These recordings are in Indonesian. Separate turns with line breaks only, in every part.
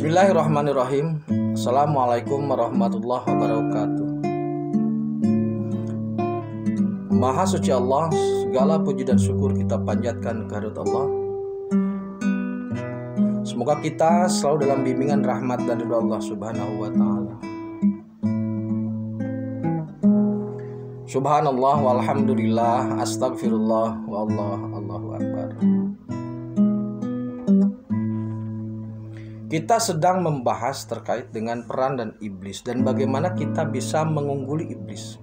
Bismillahirrahmanirrahim. Assalamualaikum warahmatullahi wabarakatuh. Maha suci Allah, segala puji dan syukur kita panjatkan kehadirat Allah. Semoga kita selalu dalam bimbingan rahmat dan ridha Allah Subhanahu wa taala. Subhanallah walhamdulillah, astagfirullah wallah, Allahu akbar. Kita sedang membahas terkait dengan peran dan iblis dan bagaimana kita bisa mengungguli iblis.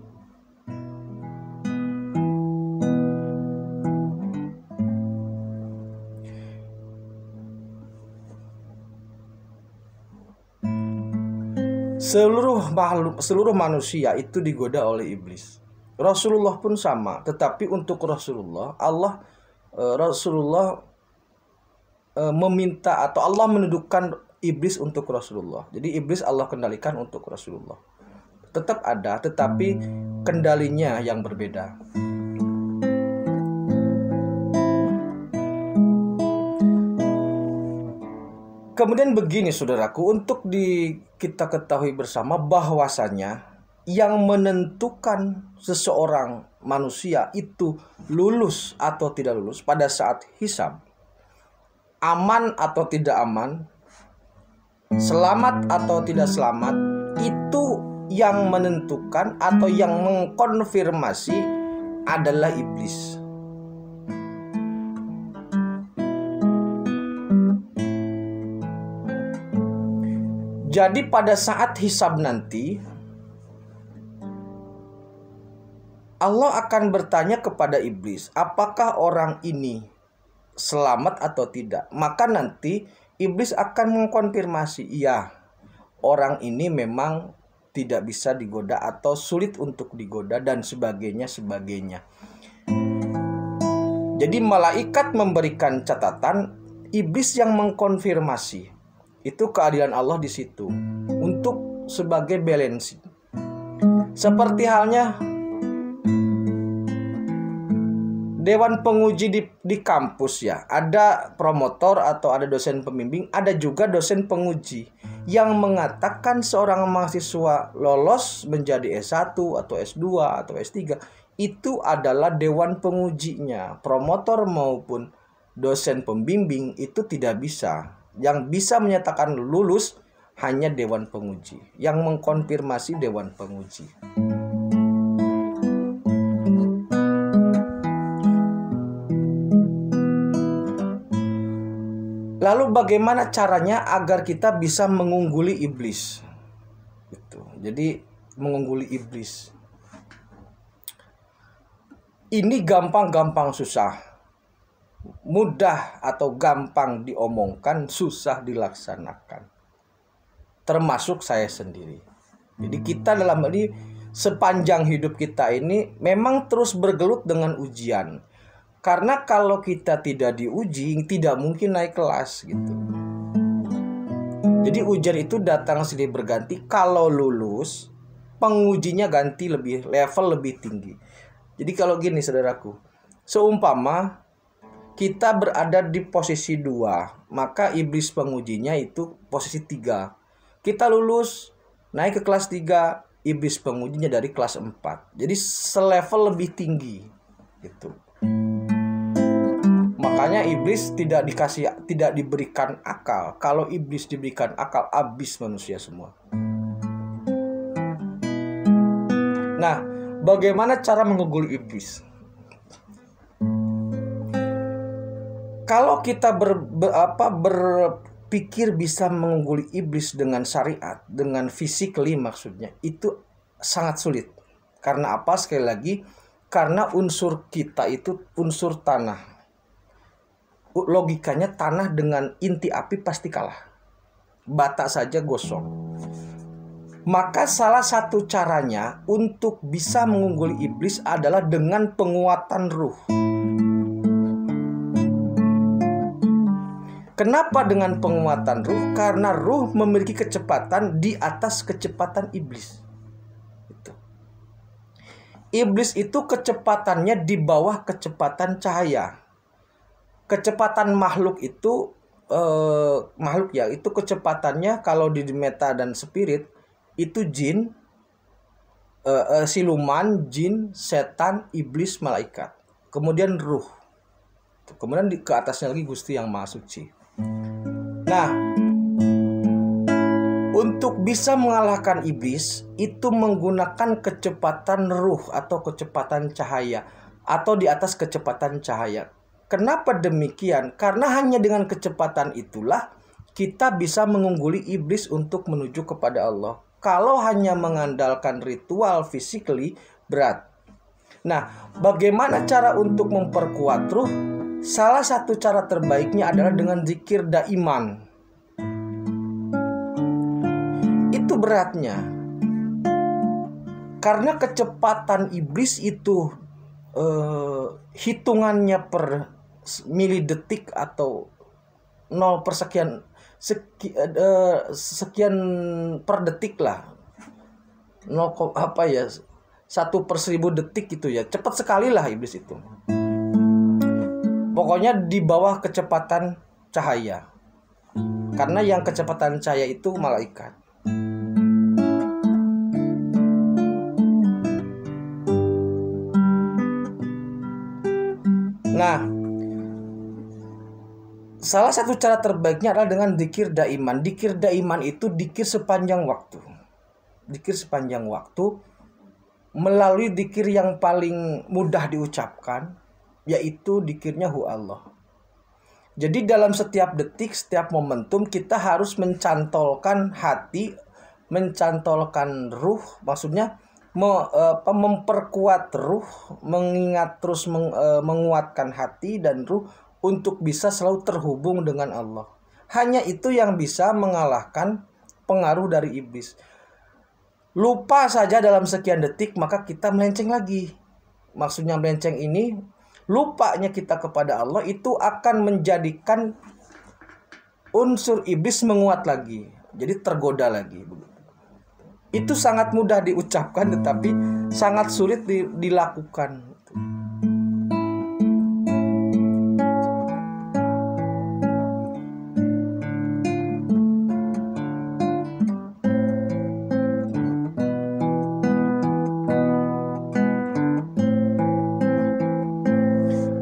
Seluruh manusia itu digoda oleh iblis. Rasulullah pun sama, tetapi untuk Rasulullah meminta atau Allah menundukkan iblis untuk Rasulullah. Jadi iblis Allah kendalikan untuk Rasulullah. Tetap ada, tetapi kendalinya yang berbeda. Kemudian begini saudaraku, untuk kita ketahui bersama bahwasanya yang menentukan seseorang manusia itu lulus atau tidak lulus pada saat hisab, aman atau tidak aman, selamat atau tidak selamat, itu yang menentukan atau yang mengkonfirmasi adalah iblis. Jadi pada saat hisab nanti, Allah akan bertanya kepada iblis, apakah orang ini selamat atau tidak. Maka nanti iblis akan mengkonfirmasi, iya, orang ini memang tidak bisa digoda atau sulit untuk digoda dan sebagainya. Jadi malaikat memberikan catatan, iblis yang mengkonfirmasi. Itu keadilan Allah di situ untuk sebagai balancing. Seperti halnya dewan penguji di kampus ya, ada promotor atau ada dosen pembimbing, ada juga dosen penguji yang mengatakan seorang mahasiswa lolos menjadi S1 atau S2 atau S3, itu adalah dewan pengujinya. Promotor maupun dosen pembimbing itu tidak bisa. Yang bisa menyatakan lulus hanya dewan penguji, yang mengkonfirmasi dewan penguji. Lalu bagaimana caranya agar kita bisa mengungguli iblis? Jadi mengungguli iblis ini gampang susah, mudah atau gampang diomongkan, susah dilaksanakan. Termasuk saya sendiri. Jadi kita dalam ini sepanjang hidup kita ini memang terus bergelut dengan ujian. Karena kalau kita tidak diuji, tidak mungkin naik kelas gitu. Jadi ujian itu datang silih berganti. Kalau lulus, pengujinya ganti level lebih tinggi. Jadi kalau gini saudaraku, seumpama kita berada di posisi 2, maka iblis pengujinya itu posisi 3. Kita lulus, naik ke kelas 3, iblis pengujinya dari kelas 4. Jadi selevel lebih tinggi gitu. Makanya iblis tidak diberikan akal. Kalau iblis diberikan akal, habis manusia semua. Nah, bagaimana cara mengungguli iblis? Kalau kita berpikir bisa mengungguli iblis dengan syariat, dengan physically maksudnya, itu sangat sulit. Karena apa? Sekali lagi, karena unsur kita itu unsur tanah. Logikanya tanah dengan inti api pasti kalah. Bata saja gosong. Maka salah satu caranya untuk bisa mengungguli iblis adalah dengan penguatan ruh. Kenapa dengan penguatan ruh? Karena ruh memiliki kecepatan di atas kecepatan iblis. Iblis itu kecepatannya di bawah kecepatan cahaya. Kecepatan makhluk itu makhluk ya, itu kecepatannya kalau di meta dan spirit itu jin, siluman, jin, setan, iblis, malaikat. Kemudian ruh. Kemudian ke atasnya lagi Gusti yang Maha Suci. Nah, untuk bisa mengalahkan iblis itu menggunakan kecepatan ruh atau kecepatan cahaya atau di atas kecepatan cahaya. Kenapa demikian? Karena hanya dengan kecepatan itulah kita bisa mengungguli iblis untuk menuju kepada Allah. Kalau hanya mengandalkan ritual physically berat. Nah, bagaimana cara untuk memperkuat ruh? Salah satu cara terbaiknya adalah dengan zikir daiman. Itu beratnya. Karena kecepatan iblis itu hitungannya per milidetik atau 0 per sekian per detik lah. 1 per 1000 detik gitu ya. Cepat sekali lah iblis itu. Pokoknya di bawah kecepatan cahaya. Karena yang kecepatan cahaya itu malaikat. Nah, salah satu cara terbaiknya adalah dengan dzikir daiman. Dzikir daiman itu dzikir sepanjang waktu. Dzikir sepanjang waktu melalui dzikir yang paling mudah diucapkan, yaitu dzikirnya hu Allah. Jadi dalam setiap detik, setiap momentum kita harus mencantolkan hati, mencantolkan ruh, maksudnya memperkuat ruh, mengingat terus menguatkan hati dan ruh untuk bisa selalu terhubung dengan Allah. Hanya itu yang bisa mengalahkan pengaruh dari iblis. Lupa saja dalam sekian detik, maka kita melenceng lagi. Maksudnya melenceng ini, lupanya kita kepada Allah itu akan menjadikan unsur iblis menguat lagi. Jadi tergoda lagi. Itu sangat mudah diucapkan tetapi sangat sulit dilakukan.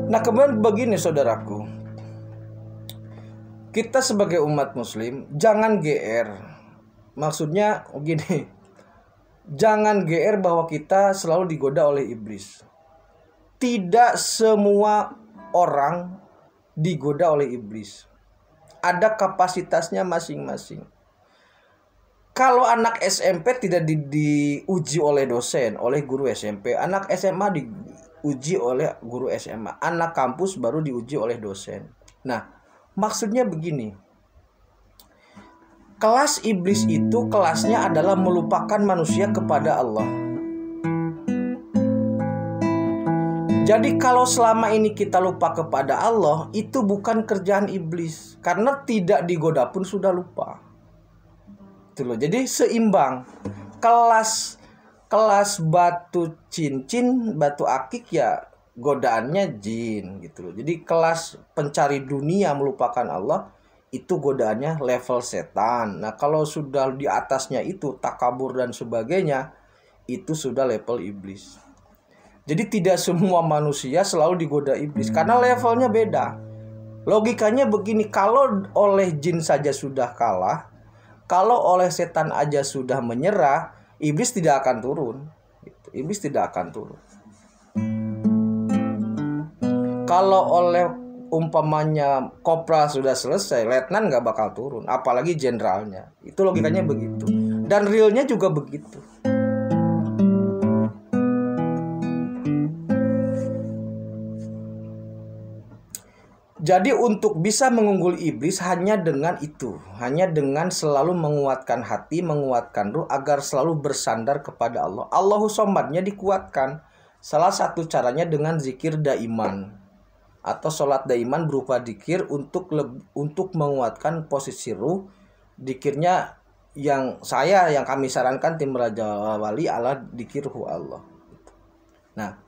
Nah, kemudian begini saudaraku. Kita sebagai umat muslim jangan GR. Maksudnya gini. Jangan GR bahwa kita selalu digoda oleh iblis. Tidak semua orang digoda oleh iblis. Ada kapasitasnya masing-masing. Kalau anak SMP tidak diuji oleh dosen, oleh guru SMP. Anak SMA diuji oleh guru SMA. Anak kampus baru diuji oleh dosen. Nah, maksudnya begini. Kelas iblis itu kelasnya adalah melupakan manusia kepada Allah. Jadi kalau selama ini kita lupa kepada Allah, itu bukan kerjaan iblis. Karena tidak digoda pun sudah lupa. Itu loh. Jadi seimbang. Kelas batu cincin, batu akik ya godaannya jin gitu loh. Jadi kelas pencari dunia melupakan Allah, itu godaannya level setan. Nah, kalau sudah di atasnya itu takabur dan sebagainya, itu sudah level iblis. Jadi tidak semua manusia selalu digoda iblis karena levelnya beda. Logikanya begini, kalau oleh jin saja sudah kalah, kalau oleh setan aja sudah menyerah, iblis tidak akan turun. Iblis tidak akan turun. Kalau oleh umpamanya kopral sudah selesai, letnan nggak bakal turun, apalagi jenderalnya. Itu logikanya begitu. Dan realnya juga begitu. Jadi untuk bisa mengungguli iblis hanya dengan itu, hanya dengan selalu menguatkan hati, menguatkan ruh agar selalu bersandar kepada Allah. Allahu Shomadnya dikuatkan. Salah satu caranya dengan zikir daiman. Atau sholat daiman berupa dzikir untuk menguatkan posisi ruh. Dzikirnya yang kami sarankan tim Raja Wali adalah dzikir hu Allah. Nah,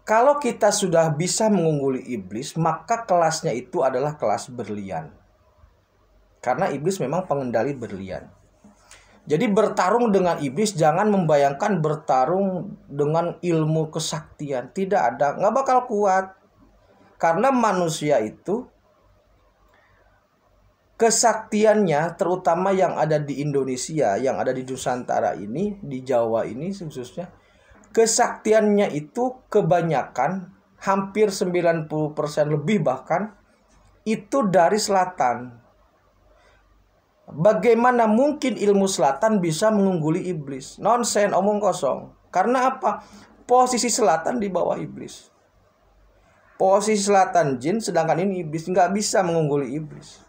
Kalau kita sudah bisa mengungguli iblis, maka kelasnya itu adalah kelas berlian. Karena iblis memang pengendali berlian. Jadi bertarung dengan iblis jangan membayangkan bertarung dengan ilmu kesaktian. Tidak ada, nggak bakal kuat. Karena manusia itu kesaktiannya, terutama yang ada di Indonesia, yang ada di Nusantara ini, di Jawa ini khususnya, kesaktiannya itu kebanyakan, hampir 90% lebih bahkan, itu dari selatan. Bagaimana mungkin ilmu selatan bisa mengungguli iblis? Nonsen, omong kosong. Karena apa? Posisi selatan di bawah iblis. Posisi selatan jin, sedangkan ini iblis, nggak bisa mengungguli iblis.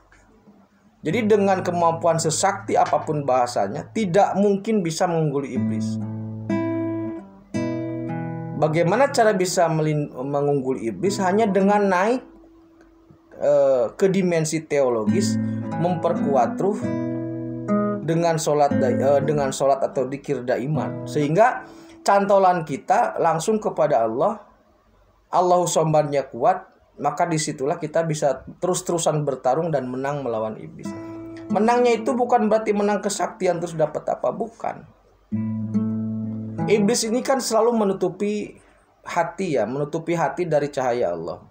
Jadi dengan kemampuan sesakti apapun bahasanya, tidak mungkin bisa mengungguli iblis. Bagaimana cara bisa mengungguli iblis? Hanya dengan naik ke dimensi teologis, memperkuat ruh dengan sholat atau dzikir daiman, sehingga cantolan kita langsung kepada Allah. Allahu sombannya kuat, maka disitulah kita bisa terus-terusan bertarung dan menang melawan iblis. Menangnya itu bukan berarti menang kesaktian terus dapat apa, bukan. Iblis ini kan selalu menutupi hati ya, menutupi hati dari cahaya Allah.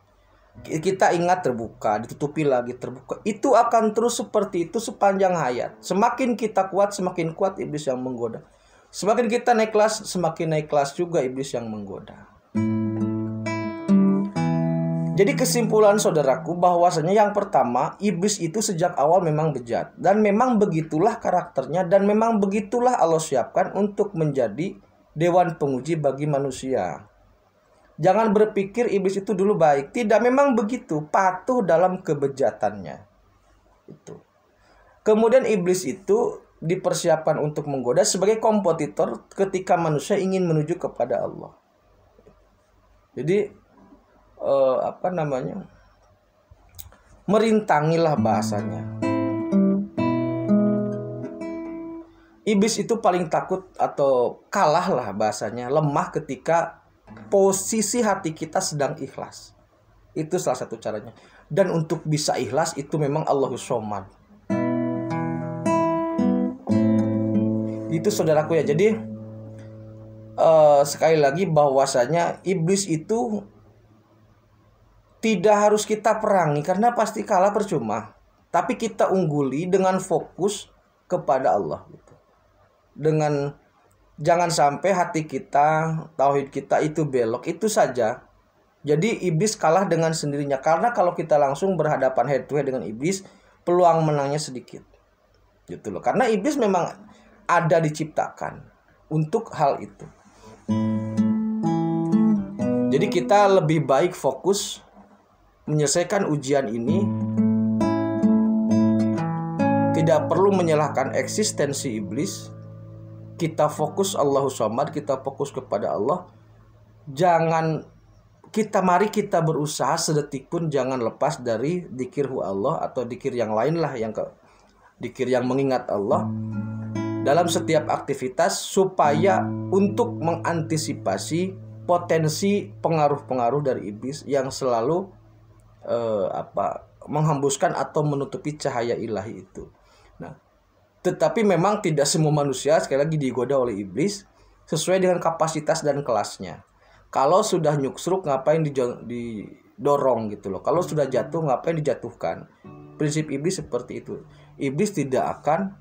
Kita ingat terbuka, ditutupi lagi terbuka. Itu akan terus seperti itu sepanjang hayat. Semakin kita kuat, semakin kuat iblis yang menggoda. Semakin kita naik kelas, semakin naik kelas juga iblis yang menggoda. Jadi kesimpulan saudaraku bahwasanya yang pertama, iblis itu sejak awal memang bejat. Dan memang begitulah karakternya, dan memang begitulah Allah siapkan untuk menjadi dewan penguji bagi manusia. Jangan berpikir iblis itu dulu baik. Tidak, memang begitu. Patuh dalam kebejatannya. Itu. Kemudian iblis itu dipersiapkan untuk menggoda sebagai kompetitor ketika manusia ingin menuju kepada Allah. Jadi merintangilah bahasanya. Iblis itu paling takut atau kalah lah bahasanya, lemah ketika posisi hati kita sedang ikhlas. Itu salah satu caranya. Dan untuk bisa ikhlas itu memang Allahus Somad. Itu saudaraku ya. Jadi sekali lagi bahwasanya iblis itu tidak harus kita perangi karena pasti kalah percuma. Tapi kita ungguli dengan fokus kepada Allah gitu. Dengan jangan sampai hati kita, tauhid kita itu belok, itu saja. Jadi iblis kalah dengan sendirinya. Karena kalau kita langsung berhadapan head to head dengan iblis, peluang menangnya sedikit. Gitu loh. Karena iblis memang ada diciptakan untuk hal itu. Jadi kita lebih baik fokus menyelesaikan ujian ini. Tidak perlu menyalahkan eksistensi iblis. Kita fokus Allahus Somad, kita fokus kepada Allah. Mari kita berusaha sedetik pun jangan lepas dari dzikirhu Allah atau dzikir yang lain lah, dzikir yang mengingat Allah dalam setiap aktivitas supaya untuk mengantisipasi potensi pengaruh-pengaruh dari iblis yang selalu menghembuskan atau menutupi cahaya ilahi itu. Nah, tetapi memang tidak semua manusia sekali lagi digoda oleh iblis sesuai dengan kapasitas dan kelasnya. Kalau sudah nyuksruk ngapain didorong gitu loh. Kalau sudah jatuh ngapain dijatuhkan. Prinsip iblis seperti itu. Iblis tidak akan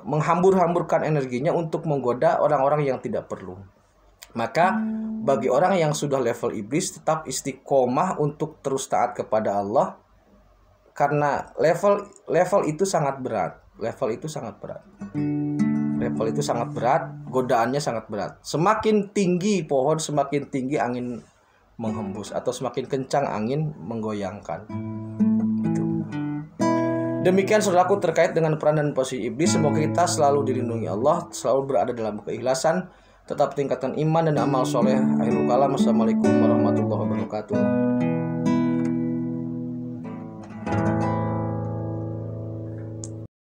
menghambur-hamburkan energinya untuk menggoda orang-orang yang tidak perlu. Maka bagi orang yang sudah level iblis tetap istiqomah untuk terus taat kepada Allah. Karena level itu sangat berat. Level itu sangat berat, godaannya sangat berat. Semakin tinggi pohon, semakin tinggi angin menghembus atau semakin kencang angin menggoyangkan. Itu. Demikian saudaraku terkait dengan peran dan posisi iblis. Semoga kita selalu dilindungi Allah, selalu berada dalam keikhlasan, tetap tingkatkan iman dan amal soleh. Akhirul kalam. Assalamualaikum warahmatullahi wabarakatuh.